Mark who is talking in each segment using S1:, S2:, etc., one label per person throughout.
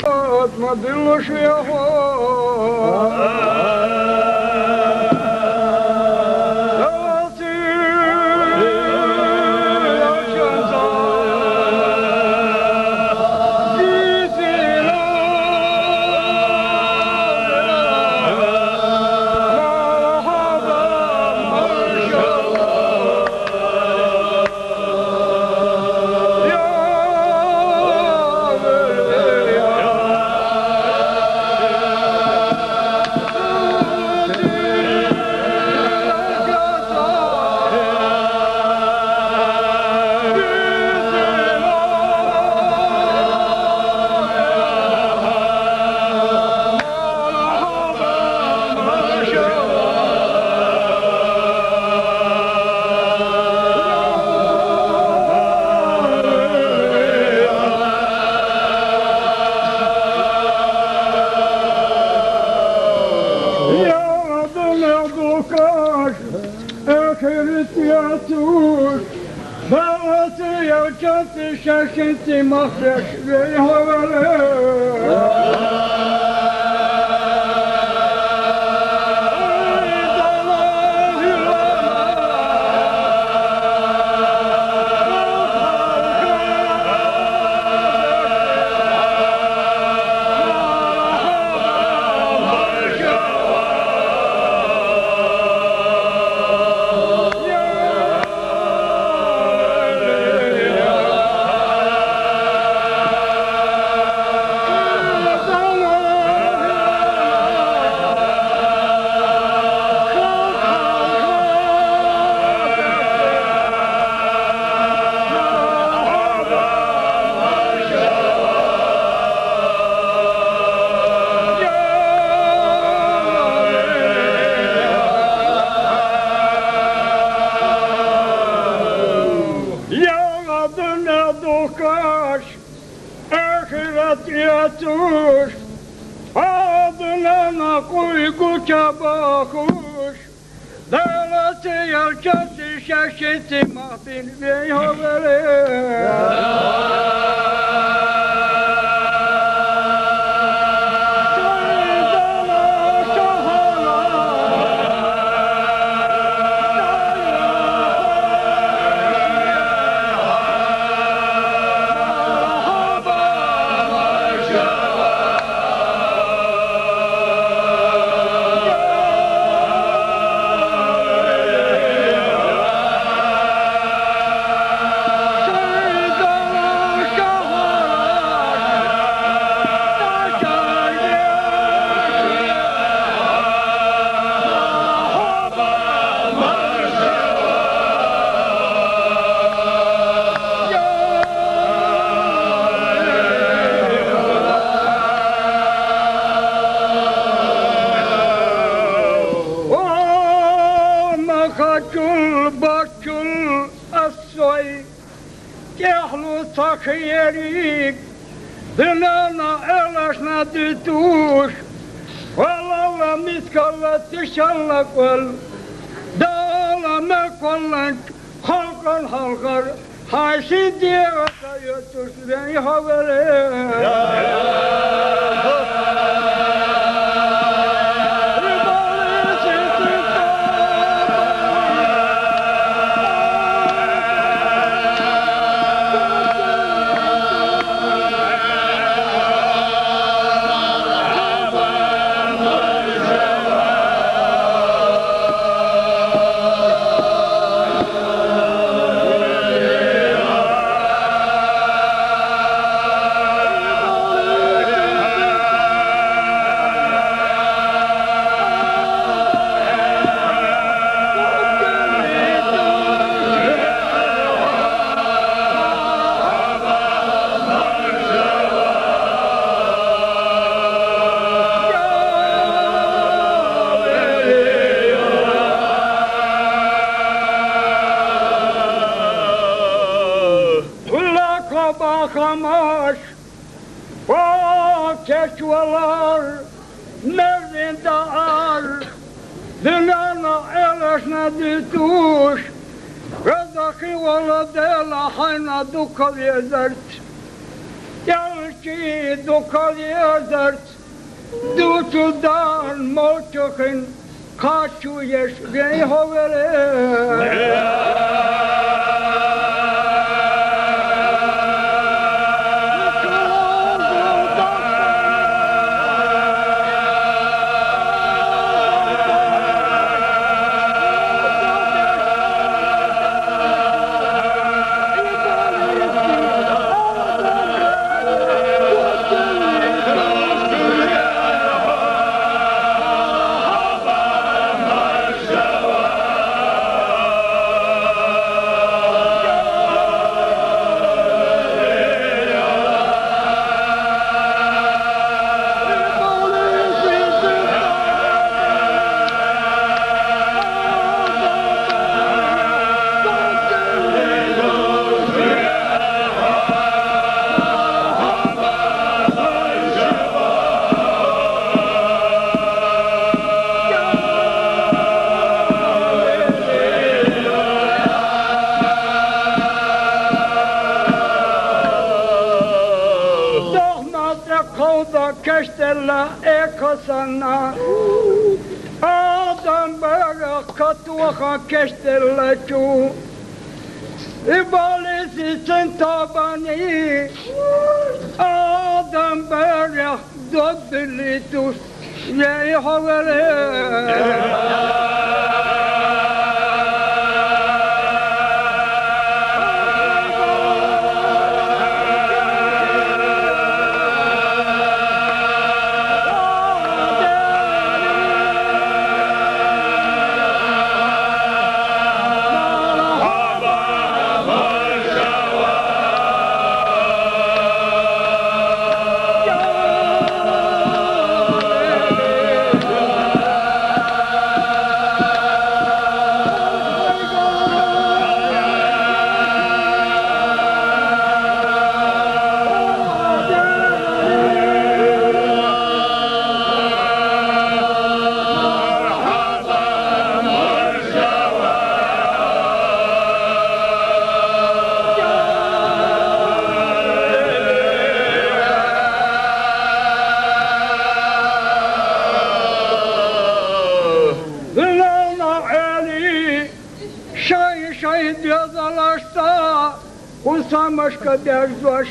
S1: ما دلش يا شاشة مخرج ياتوش عادنا قوي كباخوش دلتي الجد شاشتي ما بين بيها bakül assoy kehlu takyerik dınana elaşna dütuş valala miskalla tişalla kol dağla mekollan halkar halkar haşi diye atayötüş beni havale bakamaş o keçvalar nerede ağır dünana elaşna dütuş Rızakı ola dela hayna duka vezert Yalnız Kanskje dere gjørt du til den måltøkken Katjuyes vi hovere Kestella ekasana Adam bara katuha kestella chu İbalesi sentabani Adam bara dobilitus Yey havale Şahit yazılarsa usanmışka derdoş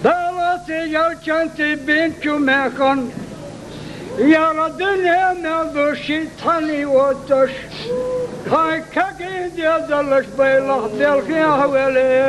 S1: Davası yelkenti bin kümekan Yaradın emel şeytani otuş Kay kaki yazılış beylah delki ahveli